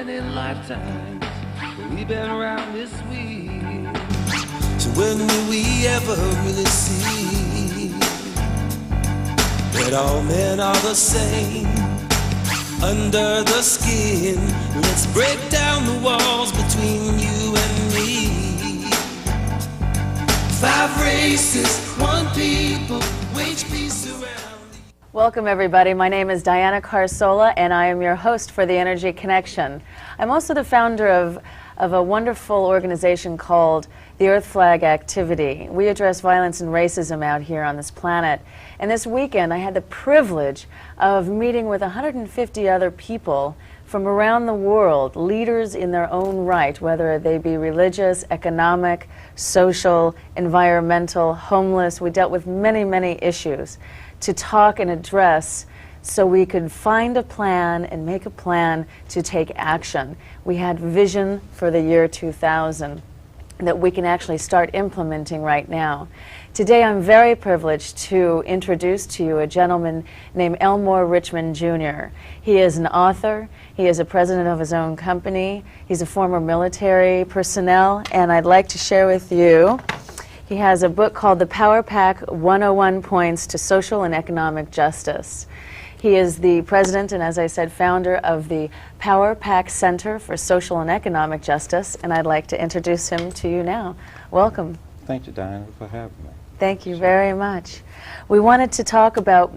many lifetimes, but we've been around this week. So when will we ever really see that all men are the same under the skin? Let's break down the walls between you and me. 5 races, 1 people, wage peace around. Welcome everybody, my name is Diana Carsola and I am your host for The Energy Connection. I'm also the founder of a wonderful organization called the Earth Flag Activity. We address violence and racism out here on this planet. And this weekend I had the privilege of meeting with 150 other people from around the world, leaders in their own right, whether they be religious, economic, social, environmental, homeless. We dealt with many, many issues to talk and address so we could find a plan and make a plan to take action. We had vision for the year 2000 that we can actually start implementing right now. Today I'm very privileged to introduce to you a gentleman named Elmore Richmond Jr. He is an author, he is a president of his own company, he's a former military personnel, and I'd like to share with you, he has a book called The Power Pack 101 Points to Social and Economic Justice. He is the president and, as I said, founder of the Power Pack Center for Social and Economic Justice, and I'd like to introduce him to you now. Welcome. Thank you, Diana, for having me. Thank you very much. We wanted to talk about,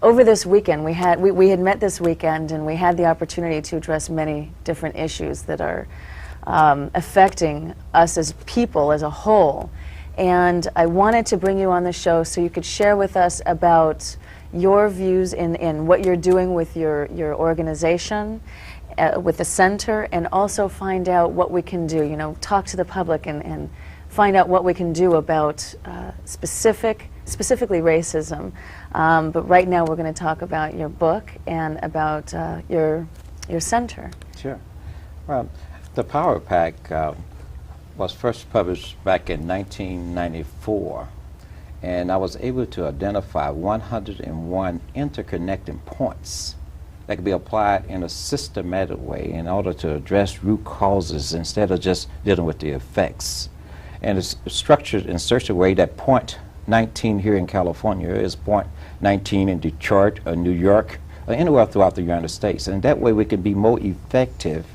over this weekend, we had met this weekend and we had the opportunity to address many different issues that are affecting us as people as a whole. And I wanted to bring you on the show so you could share with us about your views in what you're doing with your organization, with the center, and also find out what we can do, talk to the public and find out what we can do about specifically racism. But right now we're going to talk about your book and about your center. Sure. Well, the Power Pack was first published back in 1994, and I was able to identify 101 interconnecting points that could be applied in a systematic way in order to address root causes instead of just dealing with the effects. And it's structured in such a way that point 19 here in California is point 19 in Detroit or New York or anywhere throughout the United States. And that way we can be more effective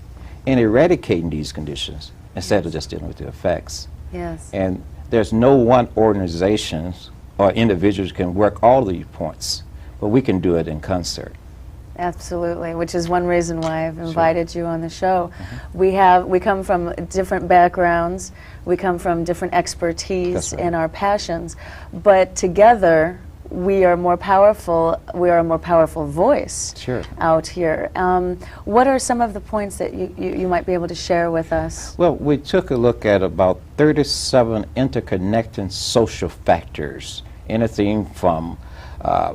in eradicating these conditions instead of just dealing with the effects. Yes. And there's no one organization or individuals can work all these points, but we can do it in concert. Absolutely, which is one reason why I've invited you on the show. We come from different backgrounds, we come from different expertise and our passions, but together we are more powerful. We are a more powerful voice out here. What are some of the points that you might be able to share with us? Well, we took a look at about 37 interconnecting social factors, anything from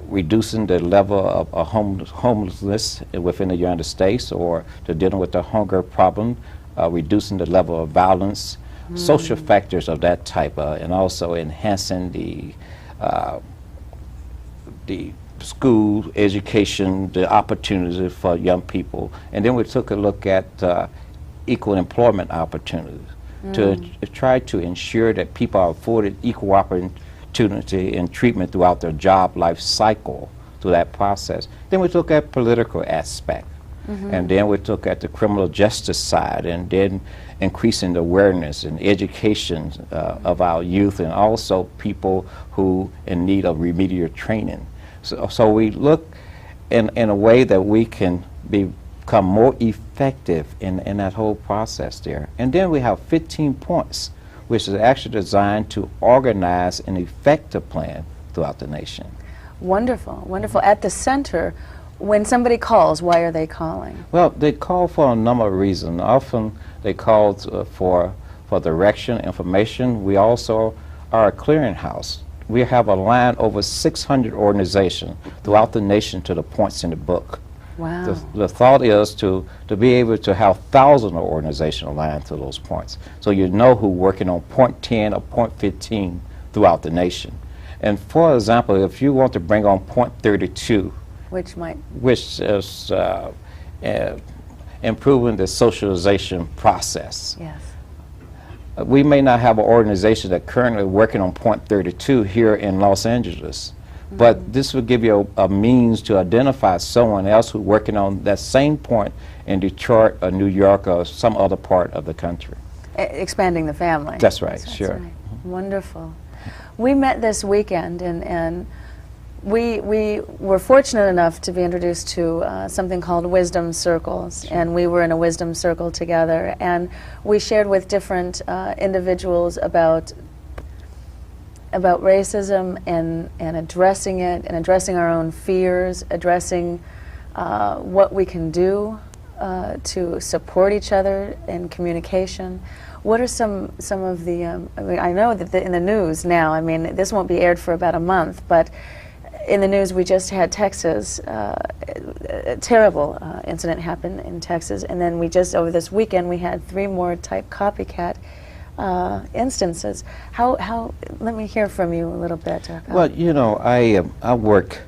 reducing the level of homelessness within the United States, or to dealing with the hunger problem, reducing the level of violence, social factors of that type, and also enhancing the school education, the opportunities for young people. And then we took a look at equal employment opportunities to try to ensure that people are afforded equal opportunity and treatment throughout their job life cycle through that process. Then we look at political aspect. And then we look at the criminal justice side, and then increasing the awareness and education of our youth, and also people who in need of remedial training. So we look in a way that we can become more effective in that whole process there. And then we have 15 points, which is actually designed to organize an effective plan throughout the nation. Wonderful, wonderful. At the center, when somebody calls, why are they calling? Well, they call for a number of reasons. Often they call for direction, information. We also are a clearinghouse. We have aligned over 600 organizations throughout the nation to the points in the book. Wow. The thought is to be able to have thousands of organizations aligned to those points, so you know who's working on point 10 or point 15 throughout the nation. And for example, if you want to bring on point 32, which is improving the socialization process. Yes. We may not have an organization that currently working on Point 32 here in Los Angeles, but this will give you a means to identify someone else who's working on that same point in Detroit or New York or some other part of the country. Expanding the family. That's right, That's sure. right. Wonderful. We met this weekend, and we were fortunate enough to be introduced to something called Wisdom Circles, and we were in a Wisdom Circle together, and we shared with different individuals about racism and addressing it, and addressing our own fears, addressing what we can do to support each other in communication. What are some of the, I mean, I know that in the news now, I mean, this won't be aired for about a month, but in the news we just had Texas, a terrible incident happen in Texas, and then we just, over this weekend, we had 3 more type copycat instances. How, let me hear from you a little bit. Well, you know, I worked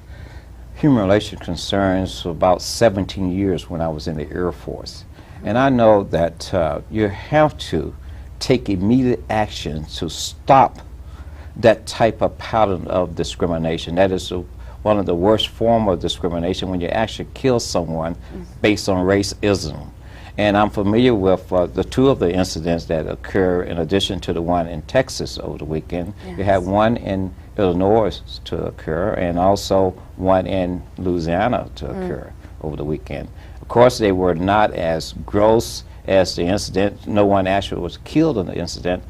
human relations concerns for about 17 years when I was in the Air Force. And I know that you have to take immediate action to stop that type of pattern of discrimination. That is one of the worst forms of discrimination, when you actually kill someone based on racism. And I'm familiar with the 2 of the incidents that occur in addition to the one in Texas over the weekend. Yes. You had one in Illinois to occur, and also one in Louisiana to occur over the weekend. Of course, they were not as gross as the incident. No one actually was killed in the incident,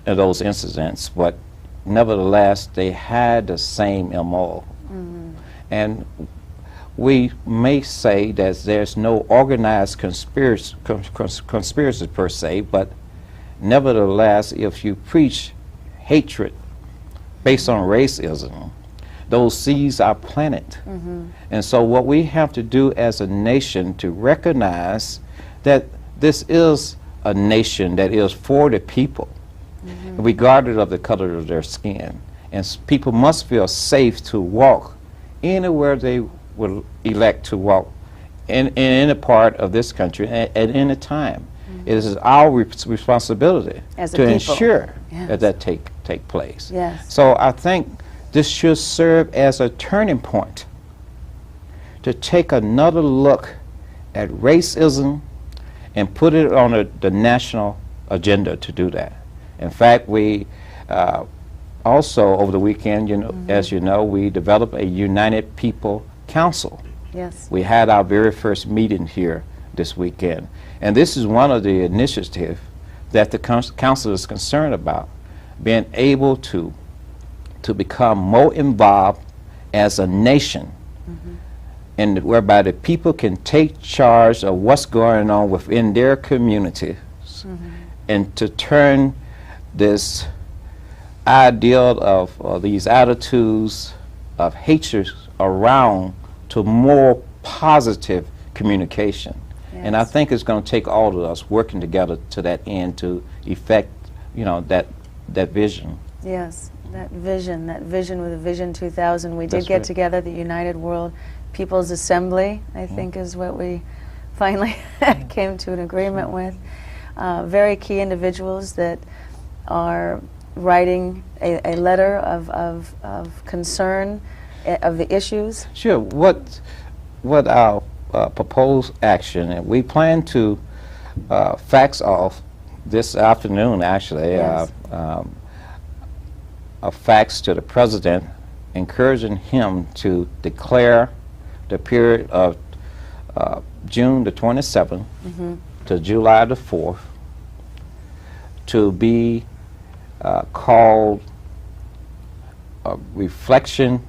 in those incidents, but nevertheless, they had the same MO. And we may say that there's no organized conspiracy per se, but nevertheless, if you preach hatred based on racism, those seeds are planted. And so what we have to do as a nation to recognize that this is a nation that is for the people, regardless of the color of their skin. And people must feel safe to walk anywhere they will elect to walk in any part of this country at any time. It is our responsibility to ensure that take place. Yes. So I think this should serve as a turning point to take another look at racism and put it on the national agenda to do that. In fact, we also over the weekend, you know, as you know, we developed a United People Council. Yes. We had our very first meeting here this weekend, and this is one of the initiatives that the council is concerned about, being able to become more involved as a nation, and whereby the people can take charge of what's going on within their communities, and to turn this ideal of these attitudes of hatred around to more positive communication. And I think it's going to take all of us working together to that end to effect, you know, that vision. Yes, that vision with the Vision 2000. We did That's get right. together, the United World People's Assembly, I think is what we finally came to an agreement with. Very key individuals that are writing a letter of concern of the issues. Sure. What our proposed action, and we plan to fax off this afternoon, actually, Yes. a fax to the president encouraging him to declare the period of June the 27th to July the 4th to be called a reflection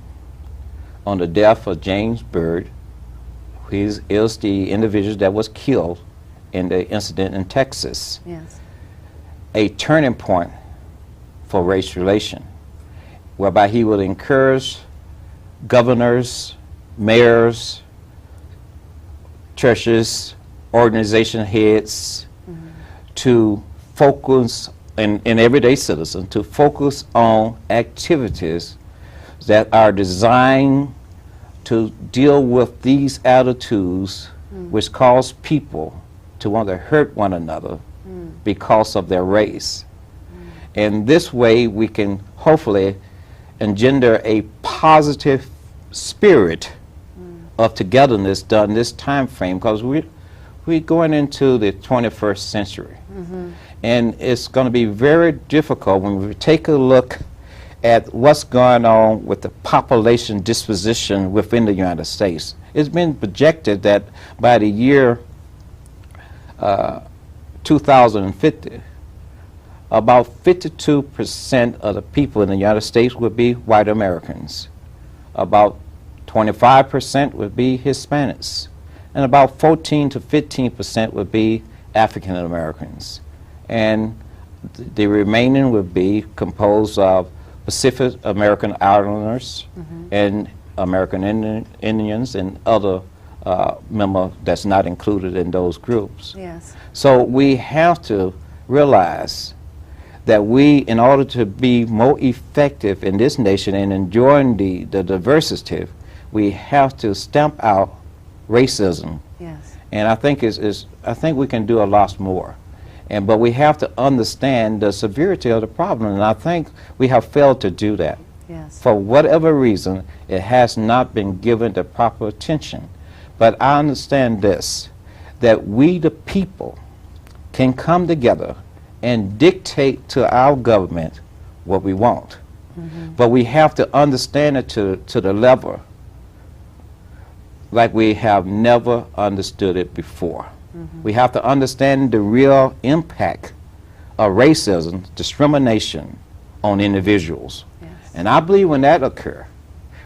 on the death of James Byrd, who is the individual that was killed in the incident in Texas. Yes. A turning point for race relation, whereby he would encourage governors, mayors, churches, organization heads to focus, and everyday citizens, to focus on activities that are designed to deal with these attitudes which cause people to want to hurt one another because of their race. And this way we can hopefully engender a positive spirit of togetherness during this time frame, because we're going into the 21st century. And it's going to be very difficult when we take a look at what's going on with the population disposition within the United States. It's been projected that by the year 2050, about 52% of the people in the United States would be white Americans. About 25% would be Hispanics. And about 14 to 15% would be African Americans. And the remaining would be composed of Pacific American Islanders and American Indians and other members that's not included in those groups. Yes. So we have to realize that we, in order to be more effective in this nation and enjoying the diversity, we have to stamp out racism. Yes. And I think I think we can do a lot more. But we have to understand the severity of the problem, and I think we have failed to do that. Yes. For whatever reason, it has not been given the proper attention. But I understand this, that we the people can come together and dictate to our government what we want. But we have to understand it to the level like we have never understood it before. We have to understand the real impact of racism, discrimination on individuals. Yes. And I believe when that occurs,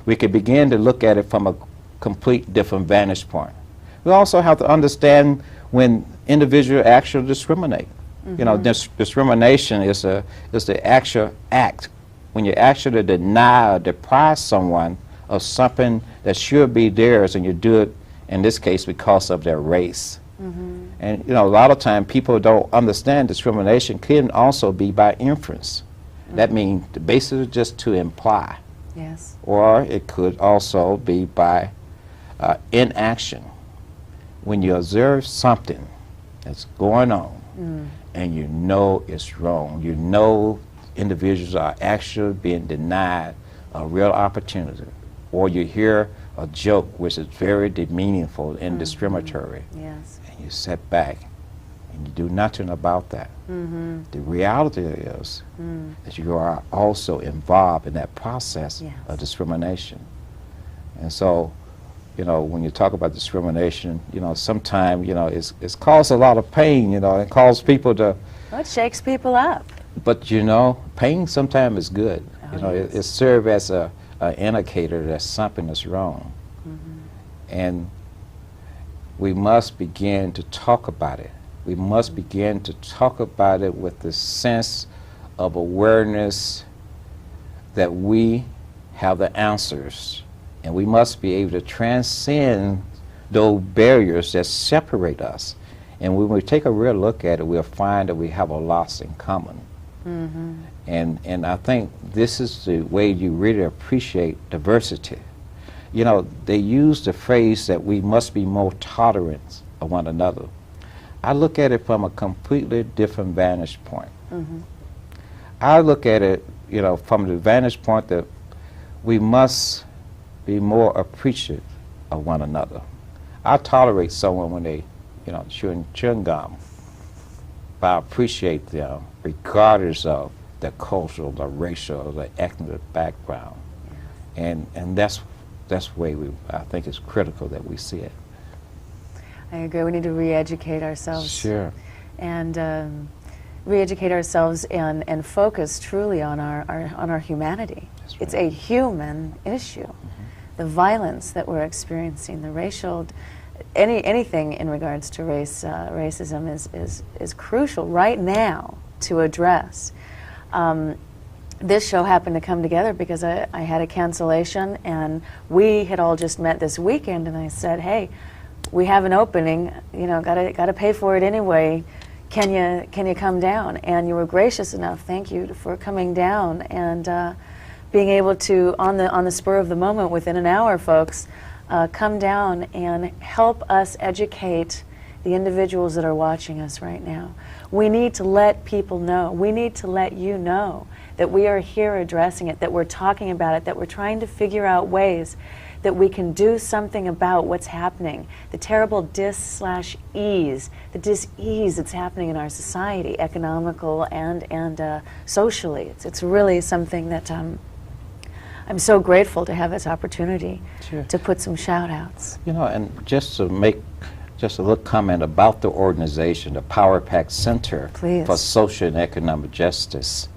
we can begin to look at it from a complete different vantage point. We also have to understand when individuals actually discriminate. You know, discrimination is the actual act when you actually deny or deprive someone of something that should be theirs, and you do it, in this case, because of their race. And you know, a lot of times people don't understand discrimination can also be by inference. That means the basis is just to imply. Yes. Or it could also be by inaction. When you observe something that's going on and you know it's wrong, you know individuals are actually being denied a real opportunity, or you hear a joke which is very demeaningful and discriminatory, Yes. and you sit back and you do nothing about that. The reality is that you are also involved in that process Yes. of discrimination. And so, you know, when you talk about discrimination, you know, sometimes, you know, it's caused a lot of pain, you know, it causes people to, Well, it shakes people up. but you know, pain sometimes is good. Oh, You know, yes. it serves as an indicator that something is wrong. And we must begin to talk about it. We must begin to talk about it with the sense of awareness that we have the answers, and we must be able to transcend those barriers that separate us. And when we take a real look at it, we'll find that we have a lot in common. And I think this is the way you really appreciate diversity. You know, they use the phrase that we must be more tolerant of one another. I look at it from a completely different vantage point. I look at it, you know, from the vantage point that we must be more appreciative of one another. I tolerate someone when they, you know, chewing gum, but I appreciate them regardless of their cultural, their racial, their ethnic background. And that's the way I think it's critical that we see it. I agree. We need to re-educate ourselves. Sure. And re-educate ourselves and focus truly on our humanity. That's It's right. a human issue. The violence that we're experiencing, the racial, anything in regards to racism is crucial right now to address. This show happened to come together because I had a cancellation, and we had all just met this weekend, and I said, hey, we have an opening, you know, gotta pay for it anyway. Can you come down? And you were gracious enough. Thank you for coming down and being able to, on the spur of the moment, within an hour, folks, come down and help us educate the individuals that are watching us right now. We need to let people know. We need to let you know that we are here addressing it, that we're talking about it, that we're trying to figure out ways that we can do something about what's happening, the terrible dis/ease, the dis-ease that's happening in our society, economical and socially. It's really something that I'm so grateful to have this opportunity to put some shout-outs. You know, and just to make just a little comment about the organization, the Power Pack Center for Social and Economic Justice.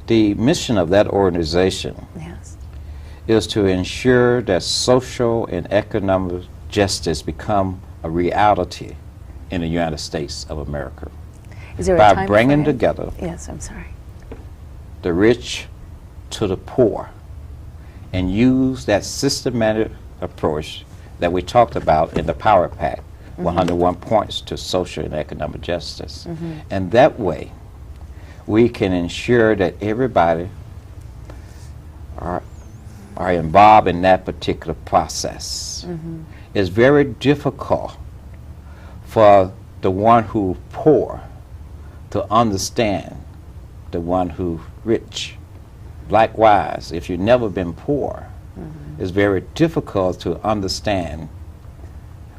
The mission of that organization is to ensure that social and economic justice become a reality in the United States of America. Is there by bringing together the rich to the poor and use that systematic approach that we talked about in the Power Pack, 101 points to social and economic justice. And that way, we can ensure that everybody are involved in that particular process. It's very difficult for the one who's poor to understand the one who's rich. Likewise, if you've never been poor, it's very difficult to understand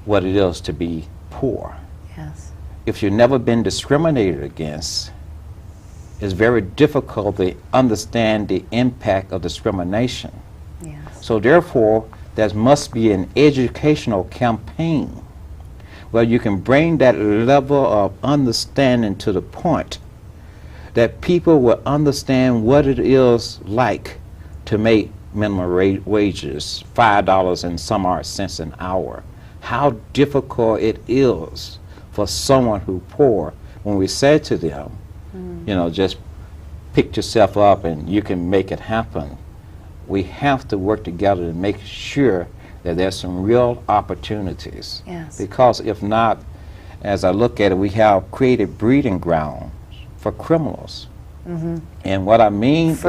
what it is to be poor. If you've never been discriminated against, it's very difficult to understand the impact of discrimination. So therefore, there must be an educational campaign where you can bring that level of understanding to the point that people will understand what it is like to make minimum wages, $5 and some odd cents an hour. How difficult it is for someone who's poor when we say to them, you know, just pick yourself up and you can make it happen. We have to work together to make sure that there's some real opportunities. Because if not, as I look at it, we have created breeding grounds for criminals. And what I mean is,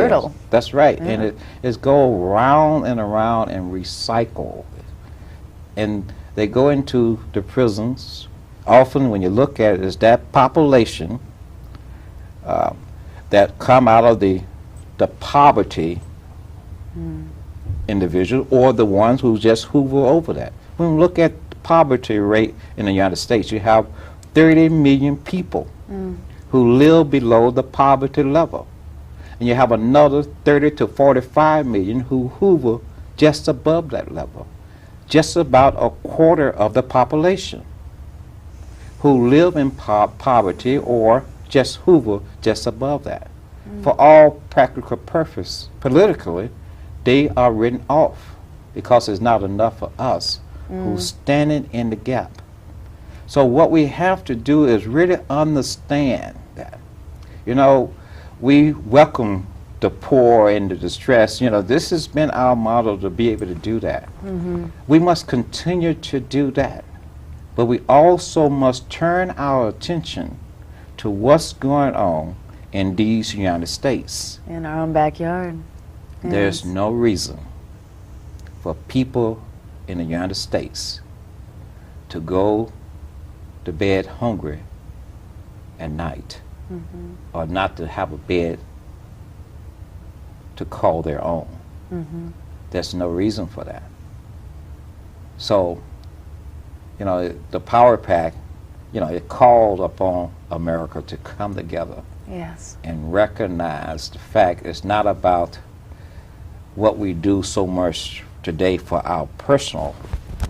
that's right, and it's go round and around and recycle. And they go into the prisons. Often when you look at it, it's that population that come out of the poverty individual, or the ones who just hoover over that. When we look at the poverty rate in the United States, you have 30 million people who live below the poverty level. And you have another 30 to 45 million who hoover just above that level. Just about a quarter of the population who live in poverty or just hoover just above that. For all practical purpose, politically, they are written off because it's not enough for us who's standing in the gap. So what we have to do is really understand that. You know, we welcome the poor and the distressed. You know, this has been our model to be able to do that. We must continue to do that. But we also must turn our attention to what's going on in these United States. In our own backyard. There's no reason for people in the United States to go to bed hungry at night or not to have a bed to call their own. There's no reason for that. So, you know, the Power Pack, you know, it called upon America to come together and recognize the fact it's not about what we do so much today for our personal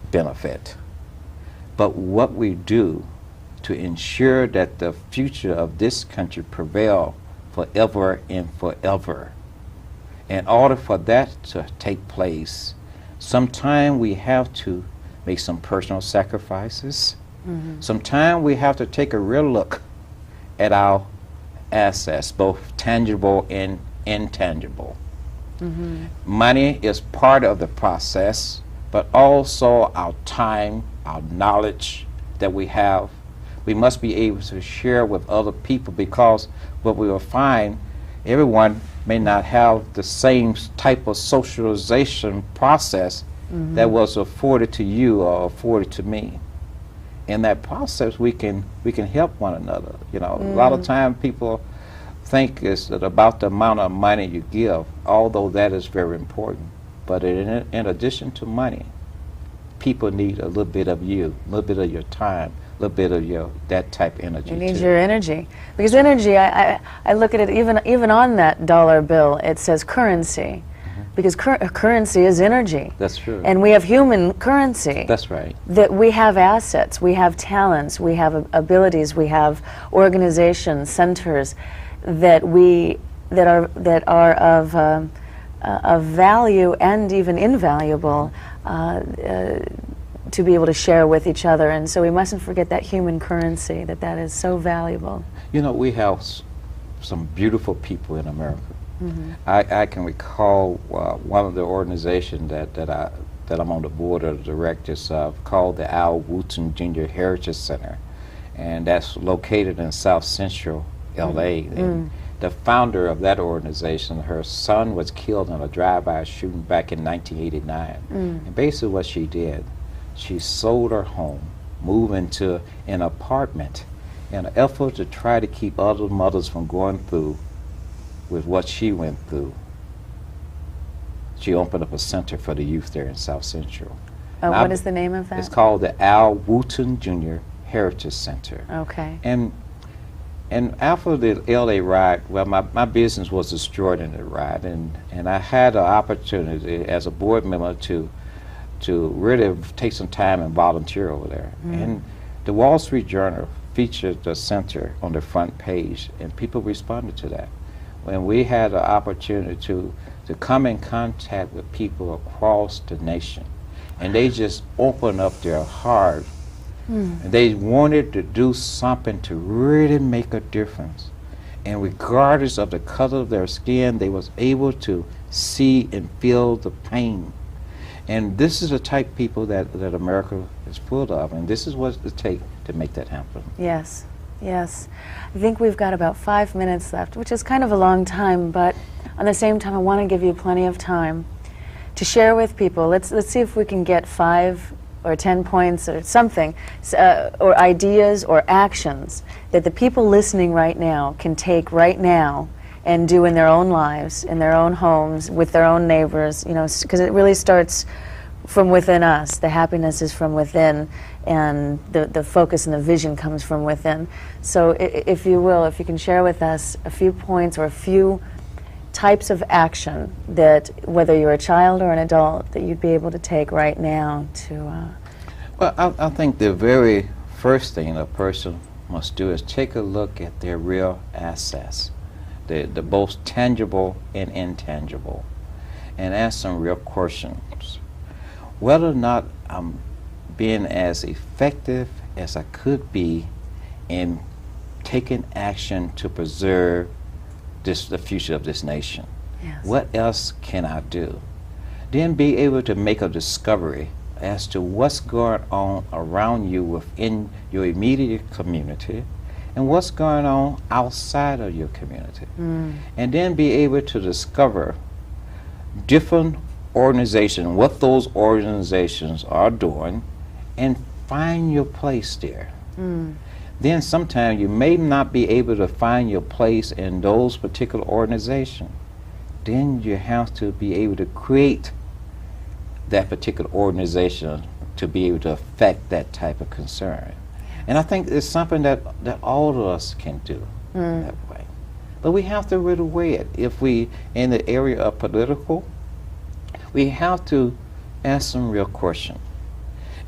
benefit, but what we do to ensure that the future of this country prevail forever and forever. In order for that to take place, sometime we have to make some personal sacrifices. Sometime we have to take a real look at our assets, both tangible and intangible. Money is part of the process, but also our time, our knowledge that we have, we must be able to share with other people, because what we will find, everyone may not have the same type of socialization process that was afforded to you or afforded to me. in that process, we can help one another. You know, a lot of time people think it's about the amount of money you give, although that is very important. But in addition to money, people need a little bit of you, a little bit of your time, a little bit of that type of energy. You need too. your energy. Because energy, I look at it, even on that dollar bill, it says currency. Because currency is energy. That's true. And we have human currency. That's right. That we have assets, we have talents, we have abilities, we have organizations, centers that are of value and even invaluable to be able to share with each other. And so we mustn't forget that human currency, that is so valuable. You know, we have some beautiful people in America. I can recall one of the organizations that I'm on the board of directors of, called the Al Wooten Jr. Heritage Center, and that's located in South Central LA. And the founder of that organization, her son was killed in a drive-by shooting back in 1989. And basically what she did, she sold her home, moved into an apartment in an effort to try to keep other mothers from going through with what she went through. She opened up a center for the youth there in South Central. What is the name of that? It's called the Al Wooten Jr. Heritage Center. Okay. And after the LA ride, well, my business was destroyed in the ride, and I had an opportunity as a board member to really take some time and volunteer over there. And the Wall Street Journal featured the center on the front page, and people responded to that. When we had an opportunity to come in contact with people across the nation, and they just opened up their heart, and they wanted to do something to really make a difference. And regardless of the color of their skin, they was able to see and feel the pain. And this is the type of people that America is full of, and this is what it takes to make that happen. Yes. Yes. I think we've got about 5 minutes left, which is kind of a long time, but on the same time I want to give you plenty of time to share with people. Let's see if we can get 5 or 10 points or something, or ideas or actions that the people listening right now can take right now and do in their own lives, in their own homes, with their own neighbors, you know, because it really starts from within us. The happiness is from within, and the focus and the vision comes from within. So if you will, if you can share with us a few points or a few types of action that, whether you're a child or an adult, that you'd be able to take right now to... Well, I think the very first thing a person must do is take a look at their real assets, the both tangible and intangible, and ask some real questions. Whether or not I'm being as effective as I could be in taking action to preserve the future of this nation. Yes. What else can I do? Then be able to make a discovery as to what's going on around you within your immediate community and what's going on outside of your community. And then be able to discover different organizations, what those organizations are doing, and find your place there. Then sometimes you may not be able to find your place in those particular organizations. Then you have to be able to create that particular organization to be able to affect that type of concern. And I think it's something that all of us can do that way. But we have to really weigh it. If we, in the area of political, we have to ask some real questions.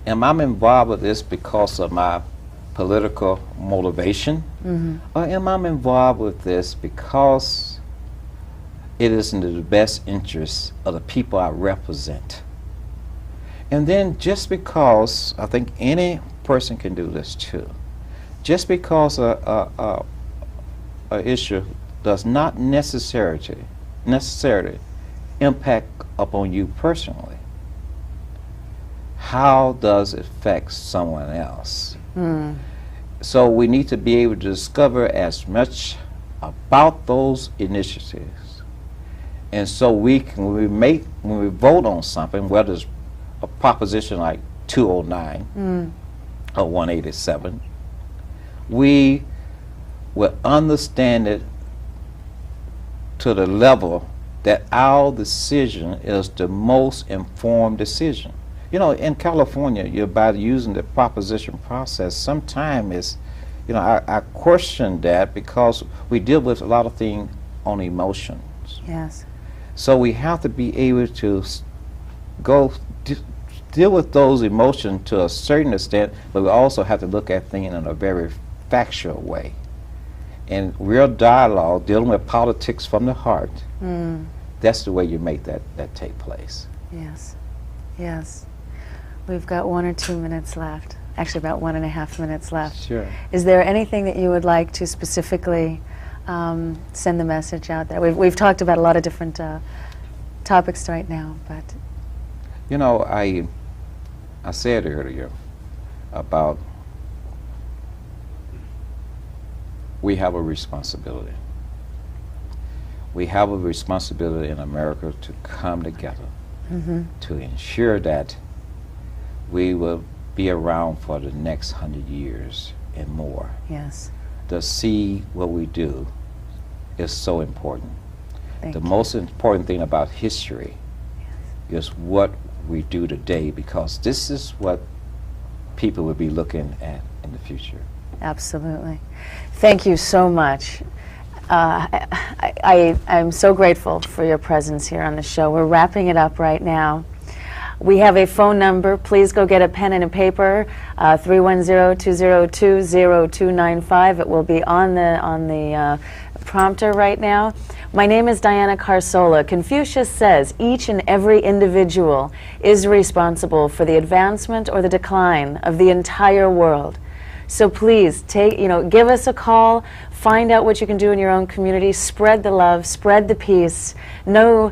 Am I involved with this because of my political motivation? Or am I involved with this because it is in the best interest of the people I represent? And then just because, I think any person can do this too, just because a issue does not necessarily impact upon you personally, how does it affect someone else? So we need to be able to discover as much about those initiatives. And so we can, when we vote on something, whether it's a proposition like 209, or 187, we will understand it to the level that our decision is the most informed decision. You know, in California, you're by using the proposition process, sometimes it's, you know, I question that because we deal with a lot of things on emotions. Yes. So we have to be able to deal with those emotions to a certain extent, but we also have to look at things in a very factual way. And real dialogue, dealing with politics from the heart, that's the way you make that take place. Yes. Yes. We've got 1 or 2 minutes left. Actually, about 1.5 minutes left. Sure. Is there anything that you would like to specifically send the message out there? We've talked about a lot of different topics right now, but you know, I said earlier about we have a responsibility. We have a responsibility in America to come together to ensure that we will be around for the next 100 years and more. yes. To see what we do is so important. Thank The you. most important thing about history is what we do today, because this is what people will be looking at in the future. Absolutely. Thank you so much. I'm so grateful for your presence here on the show. We're wrapping it up right now. We have a phone number. Please go get a pen and a paper. 310-202-0295. It will be on the prompter right now. My name is Diana Carsola. Confucius says each and every individual is responsible for the advancement or the decline of the entire world. So please give us a call, find out what you can do in your own community, spread the love, spread the peace. Remember,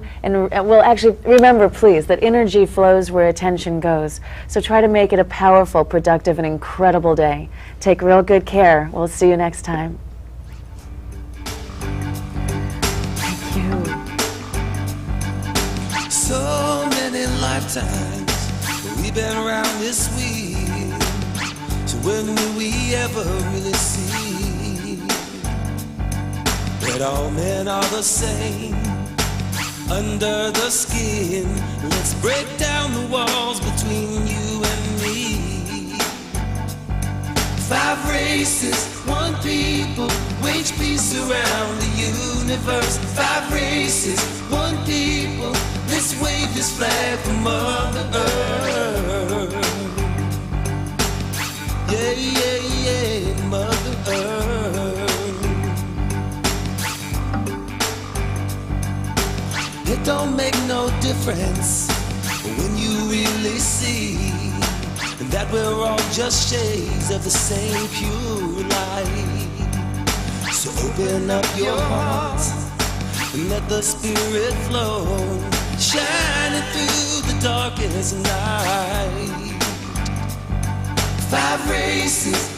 please, that energy flows where attention goes. So try to make it a powerful, productive, and incredible day. Take real good care. We'll see you next time. Thank you. So many lifetimes we've been around this wheel. So when will we ever really see that all men are the same under the skin? Let's break down the walls between you and me. 5 races, 1 people, wage peace around the universe. 5 races, 1 people, let's wave this flag for Mother Earth. Yeah, yeah, yeah, Mother Earth. It don't make no difference when you really see that we're all just shades of the same pure light. So open up your hearts and let the Spirit flow, shining through the darkest night. 5 races,